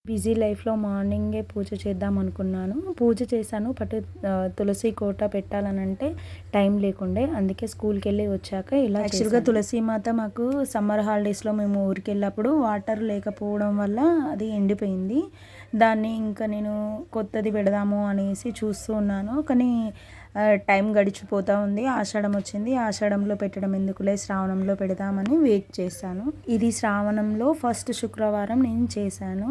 Busy లైఫ్లో మార్నింగే పూజ చేద్దాం అనుకున్నాను. పూజ చేశాను. బట్ తులసి కోట పెట్టాలనంటే టైం లేకుండే. అందుకే స్కూల్‌కెళ్ళి వచ్చాక ఇలా యాక్చువల్‌గా తులసి మాత మాకు సమ్మర్ హాలిడేస్‌లో మేము ఊరికెళ్ళినప్పుడు వాటర్ లేకపోవడం వల్ల అది ఎండిపోయింది. దాన్ని ఇంకా నేను కొత్తది పెడదాము అనేసి చూస్తూ ఉన్నాను. కానీ టైం గడిచిపోతూ ఉంది. ఆషాఢం వచ్చింది. ఆషాఢంలో పెట్టడం ఎందుకులే, శ్రావణంలో పెడదామని వెయిట్ చేశాను. ఇది శ్రావణంలో ఫస్ట్ శుక్రవారం నేను చేశాను.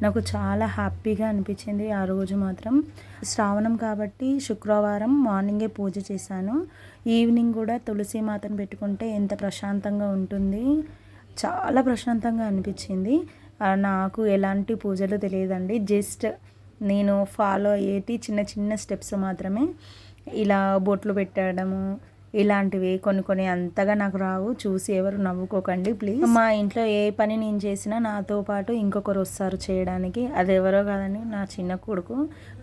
నాకు చాలా హ్యాపీగా అనిపించింది ఆ రోజు మాత్రం. శ్రావణం కాబట్టి శుక్రవారం మార్నింగే పూజ చేశాను. ఈవినింగ్ కూడా తులసి మాతను పెట్టుకుంటే ఎంత ప్రశాంతంగా ఉంటుంది. చాలా ప్రశాంతంగా అనిపించింది. నాకు ఎలాంటి పూజలు తెలియదండి. జస్ట్ నేను ఫాలో అయ్యేటి చిన్న చిన్న స్టెప్స్ మాత్రమే. ఇలా బొట్లు పెట్టడము ఇలాంటివి కొన్ని అంతగా నాకు రావు. చూసి ఎవరు నవ్వుకోకండి ప్లీజ్. మా ఇంట్లో ఏ పని నేను చేసినా నాతో పాటు ఇంకొకరు వస్తారు చేయడానికి. అది ఎవరో కాదని నా చిన్న కొడుకు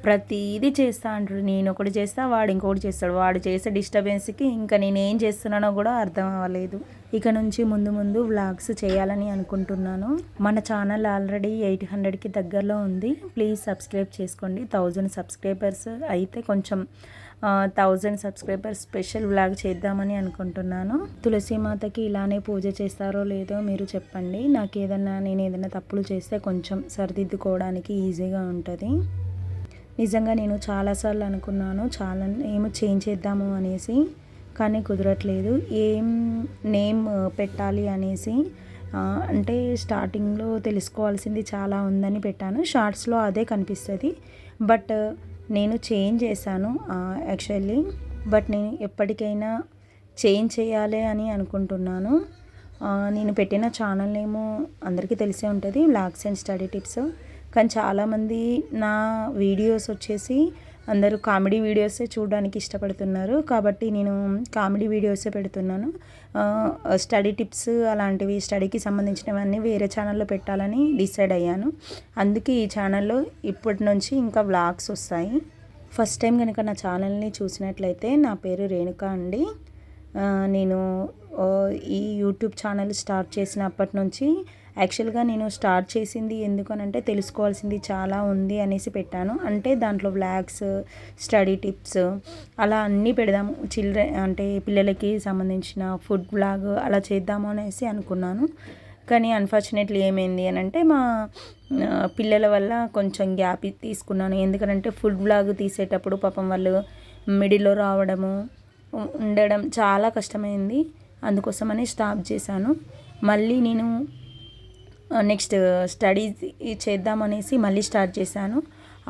ప్రతిదీ చేస్తా అంటాడు. నేను ఒకటి చేస్తా, వాడు ఇంకొకటి చేస్తాడు. వాడు చేసే డిస్టర్బెన్స్కి ఇంకా నేను ఏం చేస్తున్నానో కూడా అర్థం అవ్వలేదు. ఇక నుంచి ముందు వ్లాగ్స్ చేయాలని అనుకుంటున్నాను. మన ఛానల్ ఆల్రెడీ 800కి దగ్గరలో ఉంది. ప్లీజ్ సబ్స్క్రైబ్ చేసుకోండి. 1000 సబ్స్క్రైబర్స్ అయితే కొంచెం 1000 సబ్స్క్రైబర్స్ స్పెషల్ వ్లాగ్ చేద్దామని అనుకుంటున్నాను. తులసి మాతకి ఇలానే పూజ చేస్తారో లేదో మీరు చెప్పండి. నేను ఏదైనా తప్పులు చేస్తే కొంచెం సరిదిద్దుకోవడానికి ఈజీగా ఉంటుంది. నిజంగా నేను చాలాసార్లు అనుకున్నాను ఏమో చేంజ్ చేద్దాము అనేసి, కానీ కుదరట్లేదు. ఏం నేమ్ పెట్టాలి అనేసి అంటే స్టార్టింగ్లో తెలుసుకోవాల్సింది చాలా ఉందని పెట్టాను. షార్ట్స్లో అదే కనిపిస్తుంది. బట్ నేను చేంజ్ చేశాను యాక్చువల్లీ. బట్ నేను ఎప్పటికైనా చేంజ్ చేయాలి అని అనుకుంటున్నాను. నేను పెట్టిన ఛానల్ నేమ్ అందరికీ తెలిసే ఉంటుంది, వ్లాగ్స్ అండ్ స్టడీ టిప్స్. కానీ చాలామంది నా వీడియోస్ వచ్చేసి అందరూ కామెడీ వీడియోసే చూడడానికి ఇష్టపడుతున్నారు. కాబట్టి నేను కామెడీ వీడియోసే పెడుతున్నాను. స్టడీ టిప్స్ అలాంటివి స్టడీకి సంబంధించినవన్నీ వేరే ఛానల్లో పెట్టాలని డిసైడ్ అయ్యాను. అందుకే ఈ ఛానల్లో ఇప్పటి నుంచి ఇంకా వ్లాగ్స్ వస్తాయి. ఫస్ట్ టైం కనుక నా ఛానల్ని చూసినట్లయితే నా పేరు రేణుక అండి. నేను ఈ యూట్యూబ్ ఛానల్ స్టార్ట్ చేసినప్పటి నుంచి యాక్చువల్గా నేను స్టార్ట్ చేసింది ఎందుకనంటే తెలుసుకోవాల్సింది చాలా ఉంది అనేసి పెట్టాను. అంటే దాంట్లో వ్లాగ్స్, స్టడీ టిప్స్ అలా అన్నీ పెడదాము. అంటే పిల్లలకి సంబంధించిన ఫుడ్ వ్లాగ్ అలా చేద్దాము అనేసి అనుకున్నాను. కానీ అన్ఫార్చునేట్లీ ఏమైంది అని అంటే మా పిల్లల వల్ల కొంచెం గ్యాప్ తీసుకున్నాను. ఎందుకంటే ఫుడ్ వ్లాగ్ తీసేటప్పుడు పాపం వాళ్ళు మిడిల్లో రావడము ఉండడం చాలా కష్టమైంది. అందుకోసమని స్టాప్ చేశాను. మళ్ళీ నేను నెక్స్ట్ స్టడీస్ చేద్దామనేసి మళ్ళీ స్టార్ట్ చేశాను.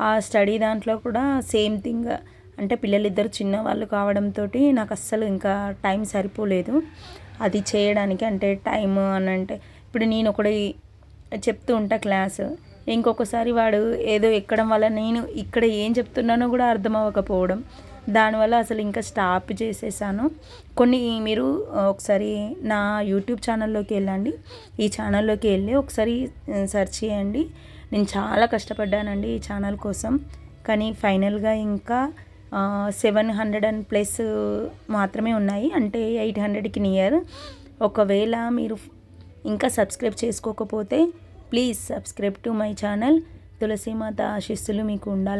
ఆ స్టడీ దాంట్లో కూడా సేమ్ థింగ్. అంటే పిల్లలిద్దరు చిన్నవాళ్ళు కావడంతో నాకు అస్సలు ఇంకా టైం సరిపోలేదు అది చేయడానికి. అంటే టైం అని అంటే ఇప్పుడు నేను ఒకటి చెప్తూ ఉంటా క్లాసు, ఇంకొకసారి వాడు ఏదో ఎక్కడం వల్ల నేను ఇక్కడ ఏం చెప్తున్నానో కూడా అర్థం అవ్వకపోవడం, దానివల్ల అసలు ఇంకా స్టాప్ చేసేసాను. మీరు ఒకసారి నా యూట్యూబ్ ఛానల్లోకి వెళ్ళండి. ఈ ఛానల్లోకి వెళ్ళి ఒకసారి సెర్చ్ చేయండి. నేను చాలా కష్టపడ్డానండి ఈ ఛానల్ కోసం. కానీ ఫైనల్గా ఇంకా 700+ మాత్రమే ఉన్నాయి. అంటే 800కి నియర్. ఒకవేళ మీరు ఇంకా సబ్స్క్రైబ్ చేసుకోకపోతే please subscribe to my channel. Tulasi Mata ఆశీస్సులు మీకు ఉండాలి.